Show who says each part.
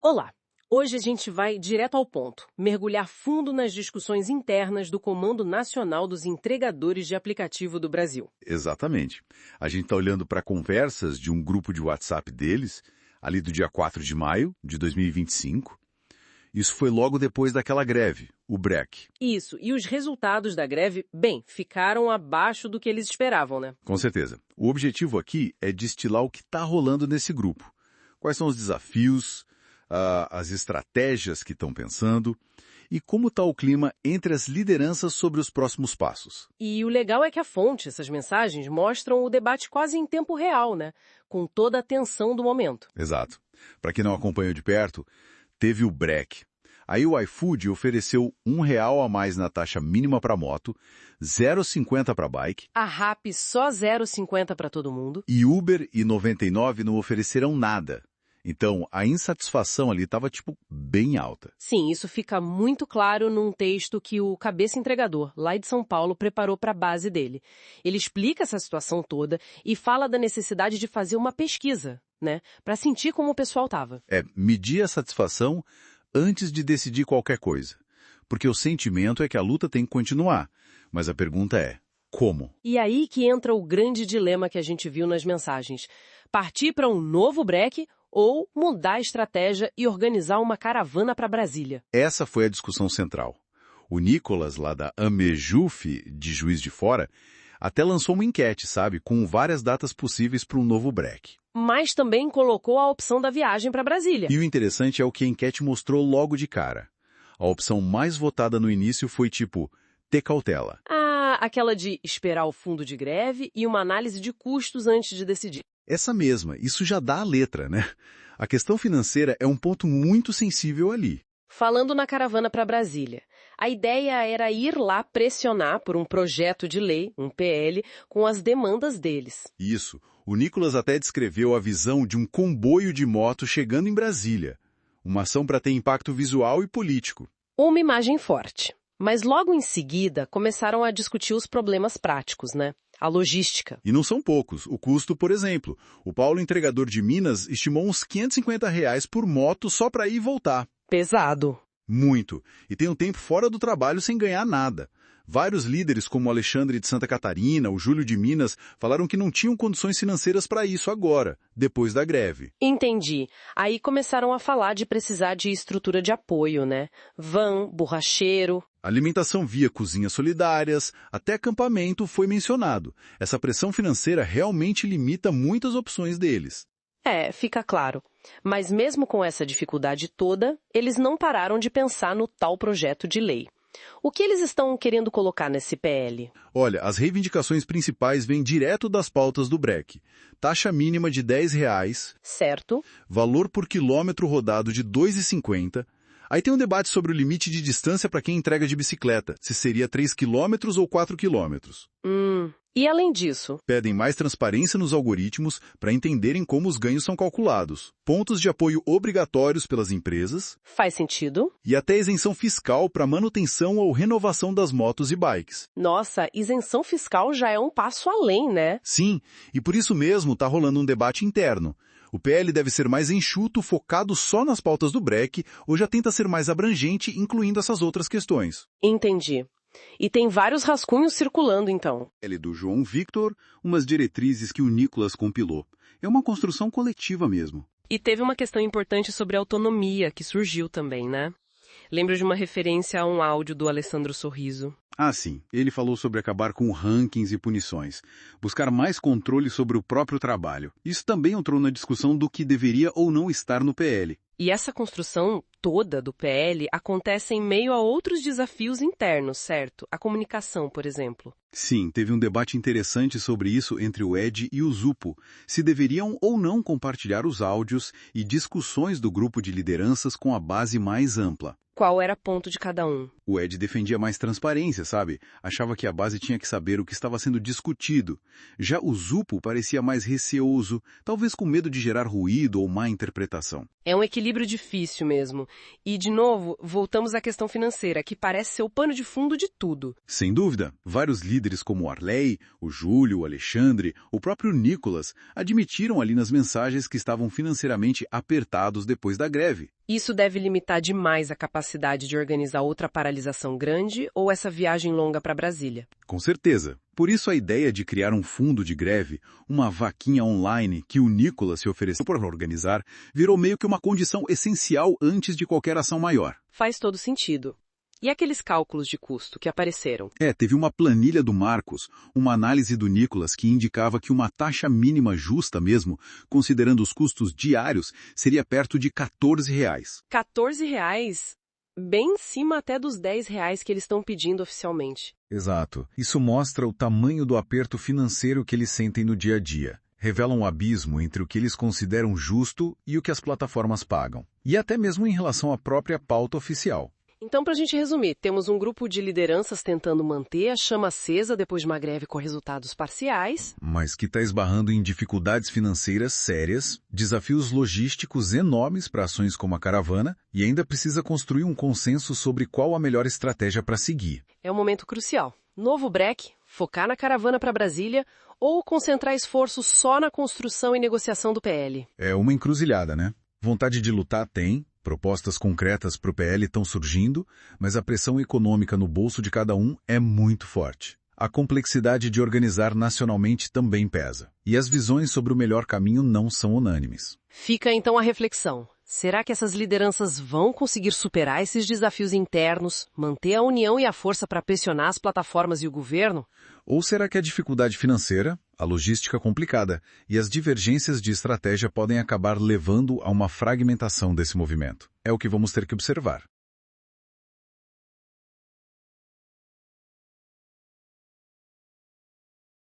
Speaker 1: Olá! Hoje a gente vai direto ao ponto, mergulhar fundo nas discussões internas do Comando Nacional dos Entregadores de Aplicativo do Brasil.
Speaker 2: Exatamente. A gente está olhando para conversas de um grupo de WhatsApp deles, ali do dia 4 de maio de 2025. Isso foi logo depois daquela greve, o break.
Speaker 1: Isso, e os resultados da greve, bem, ficaram abaixo do que eles esperavam, né?
Speaker 2: Com certeza. O objetivo aqui é destilar o que está rolando nesse grupo. Quais são os desafios, as estratégias que estão pensando e como está o clima entre as lideranças sobre os próximos passos.
Speaker 1: E o legal é que a fonte, essas mensagens, mostram o debate quase em tempo real, né? Com toda a tensão do momento.
Speaker 2: Exato. Para quem não acompanhou de perto, teve o break. Aí o iFood ofereceu R$ 1 a mais na taxa mínima para moto, 0,50 para bike.
Speaker 1: A RAP só 0,50 para todo mundo.
Speaker 2: E Uber e 99 não ofereceram nada. Então, a insatisfação ali estava, bem alta.
Speaker 1: Sim, isso fica muito claro num texto que o Cabeça Entregador, lá de São Paulo, preparou para a base dele. Ele explica essa situação toda e fala da necessidade de fazer uma pesquisa, né? Para sentir como o pessoal estava.
Speaker 2: Medir a satisfação antes de decidir qualquer coisa. Porque o sentimento é que a luta tem que continuar. Mas a pergunta é, como?
Speaker 1: E aí que entra o grande dilema que a gente viu nas mensagens. Partir para um novo break ou mudar a estratégia e organizar uma caravana para Brasília.
Speaker 2: Essa foi a discussão central. O Nicolas, lá da Amejuf, de Juiz de Fora, até lançou uma enquete, sabe, com várias datas possíveis para um novo break.
Speaker 1: Mas também colocou a opção da viagem para Brasília.
Speaker 2: E o interessante é o que a enquete mostrou logo de cara. A opção mais votada no início foi ter cautela.
Speaker 1: Aquela de esperar o fundo de greve e uma análise de custos antes de decidir.
Speaker 2: Essa mesma, isso já dá a letra, né? A questão financeira é um ponto muito sensível ali.
Speaker 1: Falando na caravana para Brasília, a ideia era ir lá pressionar por um projeto de lei, um PL, com as demandas deles.
Speaker 2: Isso. O Nicolas até descreveu a visão de um comboio de moto chegando em Brasília. Uma ação para ter impacto visual e político.
Speaker 1: Uma imagem forte. Mas logo em seguida começaram a discutir os problemas práticos, né? A logística.
Speaker 2: E não são poucos. O custo, por exemplo. O Paulo, entregador de Minas, estimou uns R$ 550 por moto só para ir e voltar.
Speaker 1: Pesado.
Speaker 2: Muito. E tem um tempo fora do trabalho sem ganhar nada. Vários líderes, como o Alexandre de Santa Catarina, o Júlio de Minas, falaram que não tinham condições financeiras para isso agora, depois da greve.
Speaker 1: Entendi. Aí começaram a falar de precisar de estrutura de apoio, né? Van, borracheiro.
Speaker 2: Alimentação via cozinhas solidárias, até acampamento foi mencionado. Essa pressão financeira realmente limita muitas opções deles.
Speaker 1: Fica claro. Mas mesmo com essa dificuldade toda, eles não pararam de pensar no tal projeto de lei. O que eles estão querendo colocar nesse PL?
Speaker 2: Olha, as reivindicações principais vêm direto das pautas do break. Taxa mínima de R$ 10.
Speaker 1: Certo.
Speaker 2: Valor por quilômetro rodado de R$ 2,50. Aí tem um debate sobre o limite de distância para quem entrega de bicicleta, se seria 3 quilômetros ou 4 quilômetros.
Speaker 1: E além disso?
Speaker 2: Pedem mais transparência nos algoritmos para entenderem como os ganhos são calculados, pontos de apoio obrigatórios pelas empresas.
Speaker 1: Faz sentido.
Speaker 2: E até isenção fiscal para manutenção ou renovação das motos e bikes.
Speaker 1: Nossa, isenção fiscal já é um passo além, né?
Speaker 2: Sim, e por isso mesmo está rolando um debate interno. O PL deve ser mais enxuto, focado só nas pautas do break, ou já tenta ser mais abrangente, incluindo essas outras questões.
Speaker 1: Entendi. E tem vários rascunhos circulando, então.
Speaker 2: Ele do João Victor, umas diretrizes que o Nicolas compilou. É uma construção coletiva mesmo.
Speaker 1: E teve uma questão importante sobre autonomia, que surgiu também, né? Lembro de uma referência a um áudio do Alessandro Sorriso.
Speaker 2: Ah, sim. Ele falou sobre acabar com rankings e punições. Buscar mais controle sobre o próprio trabalho. Isso também entrou na discussão do que deveria ou não estar no PL.
Speaker 1: E essa construção toda do PL acontece em meio a outros desafios internos, certo? A comunicação, por exemplo.
Speaker 2: Sim, teve um debate interessante sobre isso entre o Ed e o Zupo, se deveriam ou não compartilhar os áudios e discussões do grupo de lideranças com a base mais ampla.
Speaker 1: Qual era ponto de cada um?
Speaker 2: O Ed defendia mais transparência, sabe? Achava que a base tinha que saber o que estava sendo discutido. Já o Zupo parecia mais receoso, talvez com medo de gerar ruído ou má interpretação.
Speaker 1: É um equilíbrio difícil mesmo. E, de novo, voltamos à questão financeira, que parece ser o pano de fundo de tudo.
Speaker 2: Sem dúvida, vários líderes como o Arley, o Júlio, o Alexandre, o próprio Nicolas, admitiram ali nas mensagens que estavam financeiramente apertados depois da greve.
Speaker 1: Isso deve limitar demais a capacidade de organizar outra paralisação grande ou essa viagem longa para Brasília.
Speaker 2: Com certeza. Por isso a ideia de criar um fundo de greve, uma vaquinha online que o Nicolas se ofereceu para organizar, virou meio que uma condição essencial antes de qualquer ação maior.
Speaker 1: Faz todo sentido. E aqueles cálculos de custo que apareceram?
Speaker 2: Teve uma planilha do Marcos, uma análise do Nicolas que indicava que uma taxa mínima justa mesmo, considerando os custos diários, seria perto de R$ 14.
Speaker 1: R$ 14? Bem em cima até dos R$ 10 que eles estão pedindo oficialmente.
Speaker 2: Exato. Isso mostra o tamanho do aperto financeiro que eles sentem no dia a dia. Revela um abismo entre o que eles consideram justo e o que as plataformas pagam. E até mesmo em relação à própria pauta oficial.
Speaker 1: Então, para a gente resumir, temos um grupo de lideranças tentando manter a chama acesa depois de uma greve com resultados parciais.
Speaker 2: Mas que está esbarrando em dificuldades financeiras sérias, desafios logísticos enormes para ações como a caravana e ainda precisa construir um consenso sobre qual a melhor estratégia para seguir.
Speaker 1: É um momento crucial. Novo break, focar na caravana para Brasília ou concentrar esforços só na construção e negociação do PL.
Speaker 2: É uma encruzilhada, né? Vontade de lutar tem. Propostas concretas para o PL estão surgindo, mas a pressão econômica no bolso de cada um é muito forte. A complexidade de organizar nacionalmente também pesa. E as visões sobre o melhor caminho não são unânimes.
Speaker 1: Fica então a reflexão. Será que essas lideranças vão conseguir superar esses desafios internos, manter a união e a força para pressionar as plataformas e o governo?
Speaker 2: Ou será que a dificuldade financeira, a logística complicada e as divergências de estratégia podem acabar levando a uma fragmentação desse movimento? É o que vamos ter que observar.